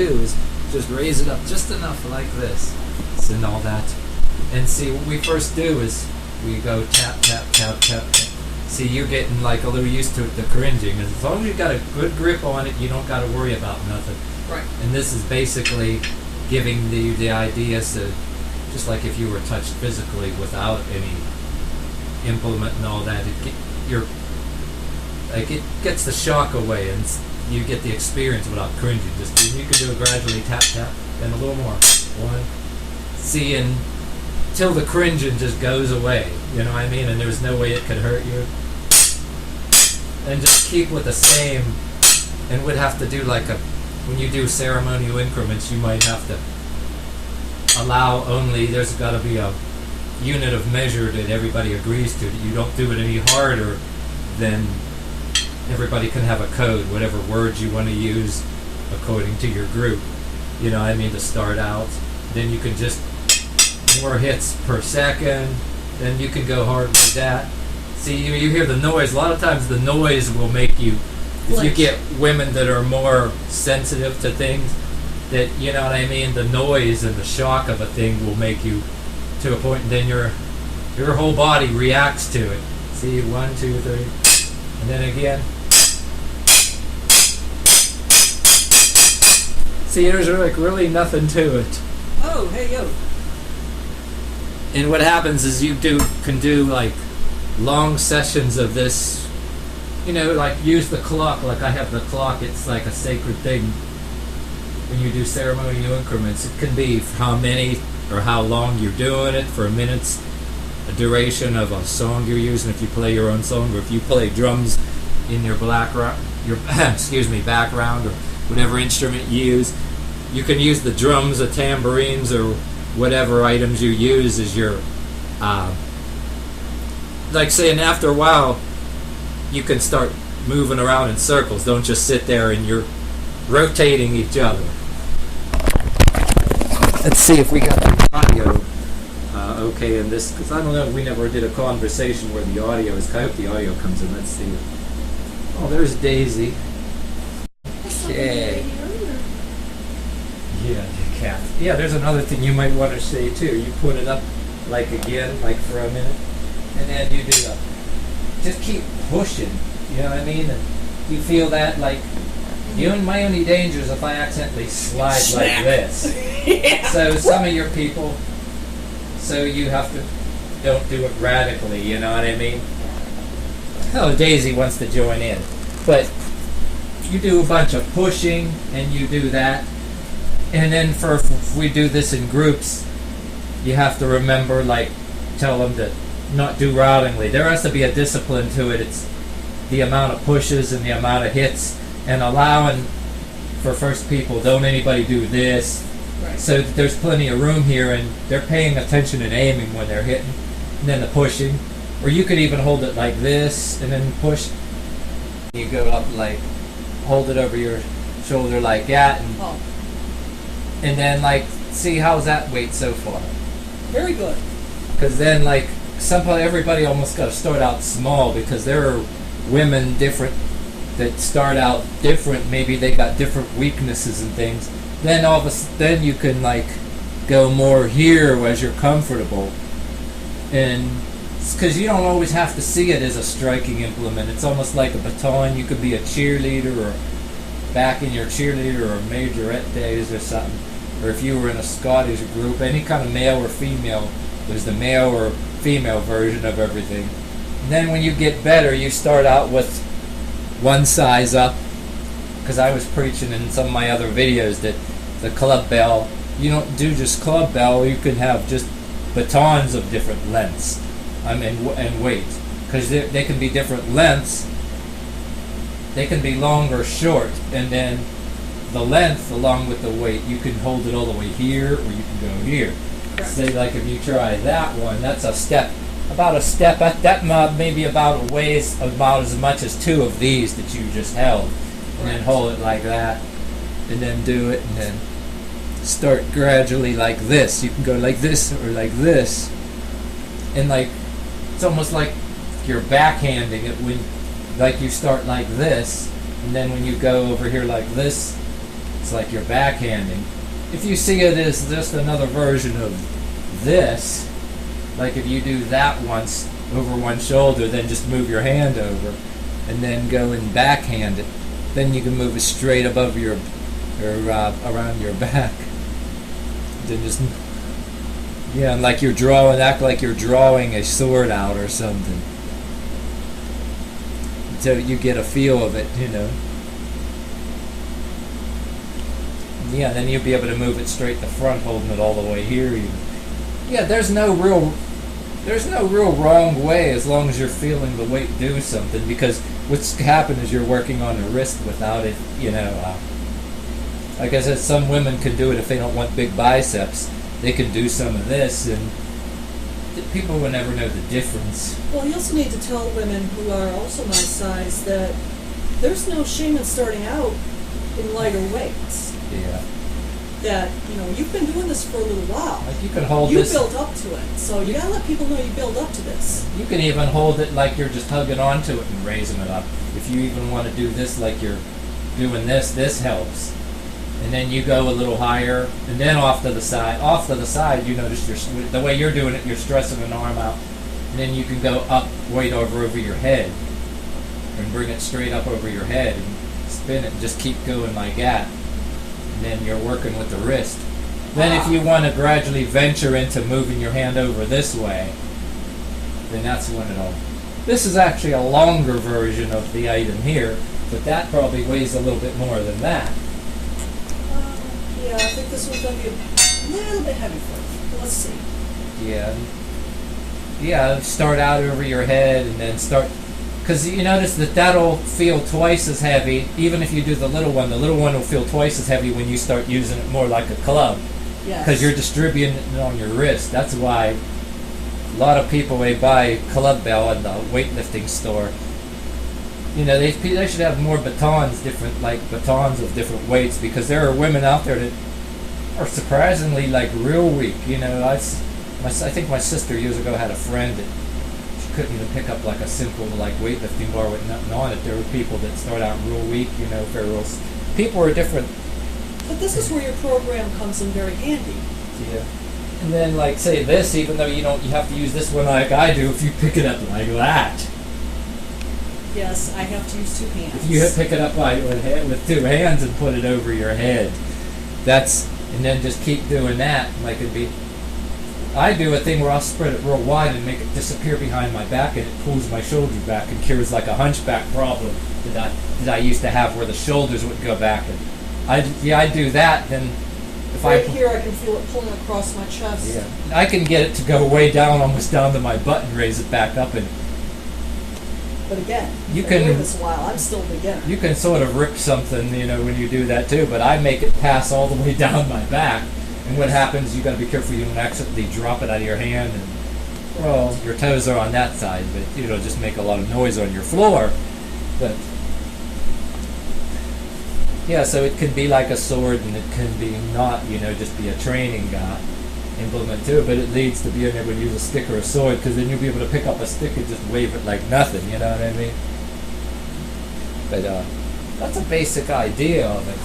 do is just raise it up just enough like this and all that. And see, what we first do is we go tap, tap, tap, tap, tap. See, you're getting like a little used to it, the cringing. As long as you've got a good grip on it, you don't got to worry about nothing. Right. And this is basically giving the idea, so just like if you were touched physically without any implement and all that, it gets the shock away, and you get the experience without cringing. Just you can do it gradually, tap, tap, and a little more. One. See, until the cringing just goes away, you know what I mean? And there's no way it could hurt you. And just keep with the same, and would have to do like when you do ceremonial increments, you might have to allow only, there's got to be a unit of measure that everybody agrees to, that you don't do it any harder than everybody can have a code, whatever words you want to use according to your group, you know what I mean, to start out. Then you can just more hits per second, then you can go hard with that. See, you hear the noise. A lot of times the noise will make you, if you get women that are more sensitive to things, that, you know what I mean, the noise and the shock of a thing will make you to a point, and then your whole body reacts to it. See, 1, 2, 3, and then again. See, there's like really nothing to it. Oh, hey, yo. And what happens is you can do like long sessions of this, you know, like use the clock. Like I have the clock, it's like a sacred thing. When you do ceremonial increments, it can be how many or how long you're doing it, for minutes, a duration of a song you're using if you play your own song, or if you play drums in your background, or whatever instrument you use. You can use the drums or tambourines or whatever items you use as your, like saying after a while, you can start moving around in circles. Don't just sit there and you're rotating each other. Let's see if we got the audio okay in this, because I don't know, we never did a conversation where the audio is. I hope the audio comes in. Let's see. Oh, there's Daisy. Okay. Yeah, the cat. Yeah, there's another thing you might want to say too. You put it up like again, like for a minute, and then you do just keep pushing. You know what I mean? And you feel that like. My only danger is if I accidentally slide like this. Yeah. So some of your people, so you have to, don't do it radically, you know what I mean? Oh, Daisy wants to join in. But you do a bunch of pushing, and you do that. And then if we do this in groups, you have to remember, like, tell them to not do routingly. There has to be a discipline to it. It's the amount of pushes and the amount of hits. And allowing for first people, don't anybody do this. Right. So that there's plenty of room here, and they're paying attention and aiming when they're hitting, and then the pushing. Or you could even hold it like this and then push. You go up like, hold it over your shoulder like that, and then like, see how's that weight so far? Very good. Because then like, everybody almost got to start out small, because there are women different that start out different. Maybe they got different weaknesses and things. Then then you can like go more here as you're comfortable, and because you don't always have to see it as a striking implement. It's almost like a baton. You could be a cheerleader, or back in your cheerleader or majorette days or something, or if you were in a Scottish group, any kind of male or female, there's the male or female version of everything. And then when you get better, you start out with one size up, because I was preaching in some of my other videos that the club bell, you don't do just club bell, you can have just batons of different lengths, and weight, because they can be different lengths. They can be long or short, and then the length along with the weight, you can hold it all the way here, or you can go here. Correct. Say like if you try that one, that's a step. About a step, that maybe about weighs about as much as two of these that you just held. And then hold it like that, and then do it, and then start gradually like this. You can go like this or like this. And like, it's almost like you're backhanding it when, like you start like this, and then when you go over here like this, It's like you're backhanding. If you see it as just another version of this, like if you do that once over one shoulder, then just move your hand over, and then go and backhand it. Then you can move it straight above your, or around your back. Then just, yeah, and like you're drawing, act like you're drawing a sword out or something. So you get a feel of it, you know. Yeah, then you'll be able to move it straight to front, holding it all the way here. Yeah, there's no real wrong way as long as you're feeling the weight do something. Because what's happened is you're working on the wrist without it. You know, like I said, some women can do it if they don't want big biceps. They can do some of this, and people will never know the difference. Well, you also need to tell women who are also my size that there's no shame in starting out in lighter weights. Yeah. That, you know, you've been doing this for a little while. Like you can hold you this. You built up to it, so you gotta let people know you build up to this. You can even hold it like you're just hugging onto it and raising it up. If you even want to do this like you're doing this helps. And then you go a little higher, and then off to the side. Off to the side, you notice the way you're doing it, you're stressing an arm out. And then you can go up, weight over your head, and bring it straight up over your head, and spin it, and just keep going like that. And then you're working with the wrist. Then if you want to gradually venture into moving your hand over this way, then that's when it'll... This is actually a longer version of the item here, but that probably weighs a little bit more than that. Yeah, I think this one's going to be a little bit heavy for you. Let's see. Yeah. Yeah, start out over your head and then start... Because you notice that'll feel twice as heavy, even if you do the little one. The little one will feel twice as heavy when you start using it more like a club. Yes. Because you're distributing it on your wrist. That's why a lot of people, they buy club bell in the weightlifting store. You know, they should have more batons, batons of different weights, because there are women out there that are surprisingly real weak. You know, I think my sister years ago had a friend that she couldn't even pick up a simple weightlifting bar with nothing on it. There were people that start out real weak. You know, people are different. But this is where your program comes in very handy. Yeah. And then say this, even though you have to use this one like I do. If you pick it up like that. Yes, I have to use two hands. If you pick it up with two hands and put it over your head, and then just keep doing that. I do a thing where I'll spread it real wide and make it disappear behind my back, and it pulls my shoulder back and cures a hunchback problem that I used to have, where the shoulders would go back. And I do that. Then here I can feel it pulling across my chest. Yeah, I can get it to go way down, almost down to my butt, and raise it back up. But again, you I've been doing this a while. I'm still a beginner. You can sort of rip something, when you do that too. But I make it pass all the way down my back. And what happens? You got to be careful you don't accidentally drop it out of your hand. And well, your toes are on that side, but it'll just make a lot of noise on your floor. But yeah, so it can be like a sword, and it can be not, just be a training implement too, but it leads to being able to use a stick or a sword, because then you'll be able to pick up a stick and just wave it like nothing, you know what I mean? But that's a basic idea of it.